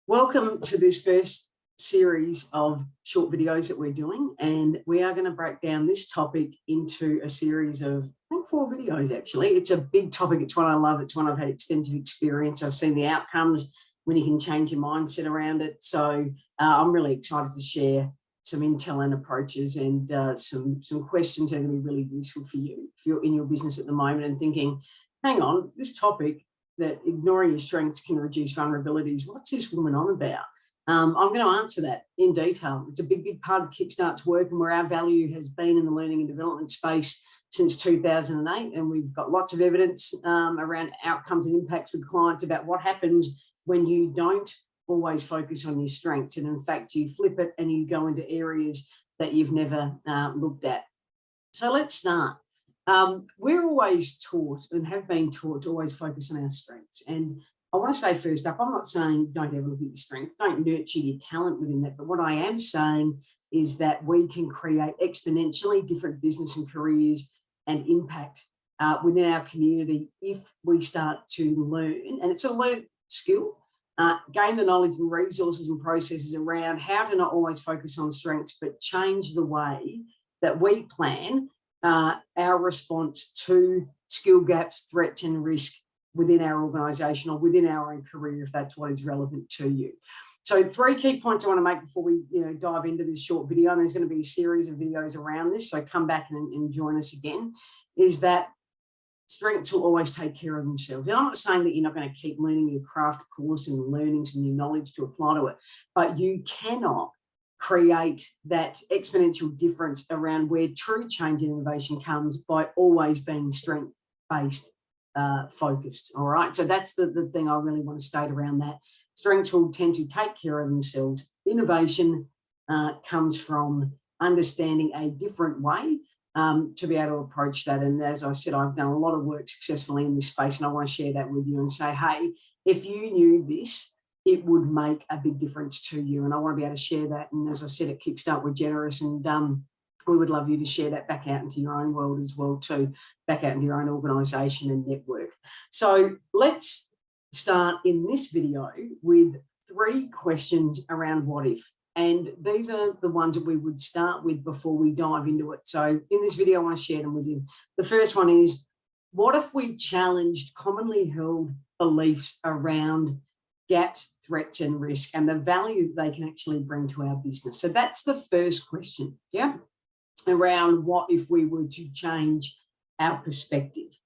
Welcome to this first series of short videos that we're doing, and we are going to break down this topic into a series of, I think, 4 videos actually. It's a big topic. It's one I love. It's one I've had extensive experience. I've seen the outcomes when you can change your mindset around it. So I'm really excited to share some intel and approaches and some questions that are going to be really useful for you if you're in your business at the moment and thinking, hang on, this topic that ignoring your strengths can reduce vulnerabilities. What's this woman on about? I'm going to answer that in detail. It's a big part of Kickstart's work and where our value has been in the learning and development space since 2008. And we've got lots of evidence around outcomes and impacts with clients about what happens when you don't always focus on your strengths. And in fact, you flip it and you go into areas that you've never looked at. So let's start. We're always taught and have been taught to always focus on our strengths. And I want to say first up, I'm not saying don't ever look at your strengths, don't nurture your talent within that. But what I am saying is that we can create exponentially different business and careers and impact within our community if we start to learn, and it's a learned skill, gain the knowledge and resources and processes around how to not always focus on strengths, but change the way that we plan our response to skill gaps, threats and risk within our organisation or within our own career, if that's what is relevant to you. So 3 key points I want to make before we dive into this short video, and there's going to be a series of videos around this, so come back and join us again, is that strengths will always take care of themselves. And I'm not saying that you're not going to keep learning your craft course and learning some new knowledge to apply to it, but you cannot create that exponential difference around where true change and innovation comes by always being strength-based focused. All right, so that's the thing I really want to state around that. Strengths will tend to take care of themselves. Innovation comes from understanding a different way to be able to approach that. And as I said, I've done a lot of work successfully in this space, and I want to share that with you and say, hey, if you knew this, it would make a big difference to you. And I want to be able to share that. And as I said, at Kickstart, we're generous, and we would love you to share that back out into your own world as well too, back out into your own organisation and network. So let's start in this video with 3 questions around what if. And these are the ones that we would start with before we dive into it. So in this video, I want to share them with you. The first one is, what if we challenged commonly held beliefs around gaps, threats and risk and the value they can actually bring to our business? So that's the first question, yeah, around what if we were to change our perspective.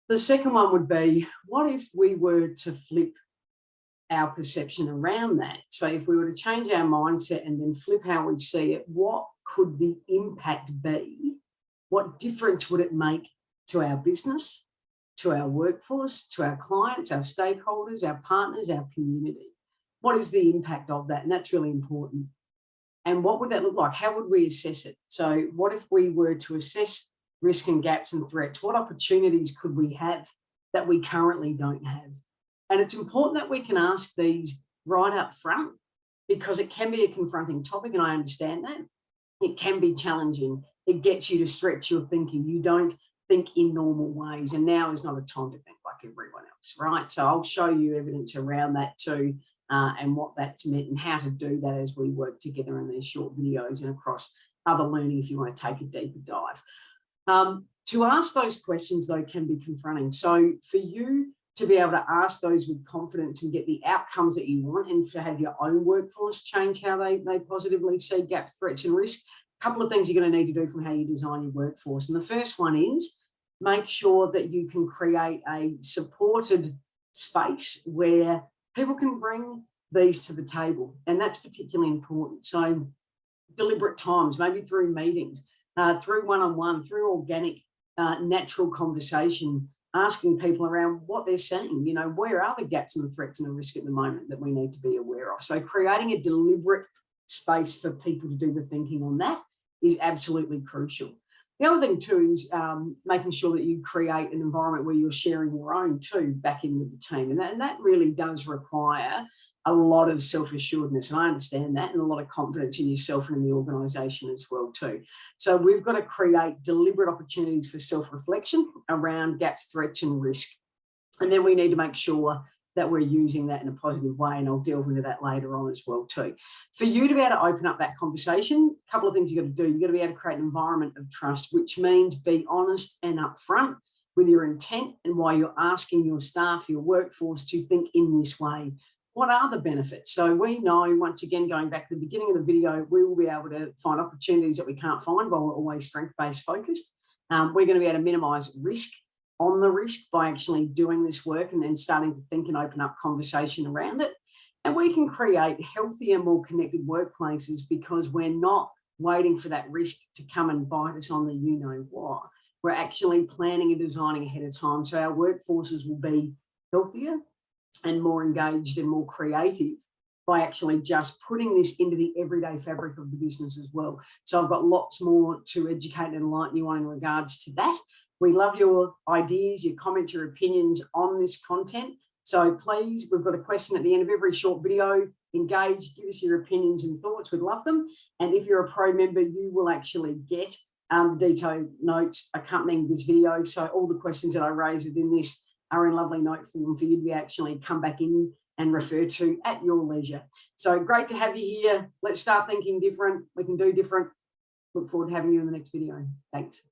The second one would be, what if we were to flip our perception around that? So if we were to change our mindset and then flip how we see it, what could the impact be? What difference would it make to our business, to our workforce, to our clients, our stakeholders, our partners, our community? What is the impact of that? And that's really important. And what would that look like? How would we assess it? So what if we were to assess risk and gaps and threats? What opportunities could we have that we currently don't have? And it's important that we can ask these right up front, because it can be a confronting topic, and I understand that. It can be challenging. It gets you to stretch your thinking. You don't think in normal ways, and now is not a time to think like everyone else, right? So I'll show you evidence around that too, and what that's meant and how to do that as we work together in these short videos and across other learning if you want to take a deeper dive. To ask those questions though can be confronting. So for you to be able to ask those with confidence and get the outcomes that you want, and to have your own workforce change how they positively see gaps, threats and risk, a couple of things you're going to need to do from how you design your workforce. And the first one is make sure that you can create a supported space where people can bring these to the table. And that's particularly important. So deliberate times, maybe through meetings, through one-on-one, through organic, natural conversation, asking people around what they're seeing, where are the gaps and the threats and the risk at the moment that we need to be aware of. So creating a deliberate space for people to do the thinking on that is absolutely crucial. The other thing too is making sure that you create an environment where you're sharing your own too back in with the team. And that really does require a lot of self-assuredness. And I understand that, and a lot of confidence in yourself and in the organisation as well too. So we've got to create deliberate opportunities for self-reflection around gaps, threats and risk. And then we need to make sure that we're using that in a positive way. And I'll delve into that later on as well too. For you to be able to open up that conversation, a couple of things you've got to do. You've got to be able to create an environment of trust, which means be honest and upfront with your intent and why you're asking your staff, your workforce to think in this way. What are the benefits? So we know, once again, going back to the beginning of the video, we will be able to find opportunities that we can't find while we're always strength-based focused. We're going to be able to minimize risk on the risk by actually doing this work and then starting to think and open up conversation around it. And we can create healthier, more connected workplaces because we're not waiting for that risk to come and bite us on the you-know-what. We're actually planning and designing ahead of time. So our workforces will be healthier and more engaged and more creative by actually just putting this into the everyday fabric of the business as well. So I've got lots more to educate and enlighten you on in regards to that. We love your ideas, your comments, your opinions on this content. So please, we've got a question at the end of every short video. Engage, give us your opinions and thoughts. We'd love them. And if you're a pro member, you will actually get the detailed notes accompanying this video. So all the questions that I raise within this are in lovely note form for you to actually come back in and refer to at your leisure. So great to have you here. Let's start thinking different. We can do different. Look forward to having you in the next video. Thanks.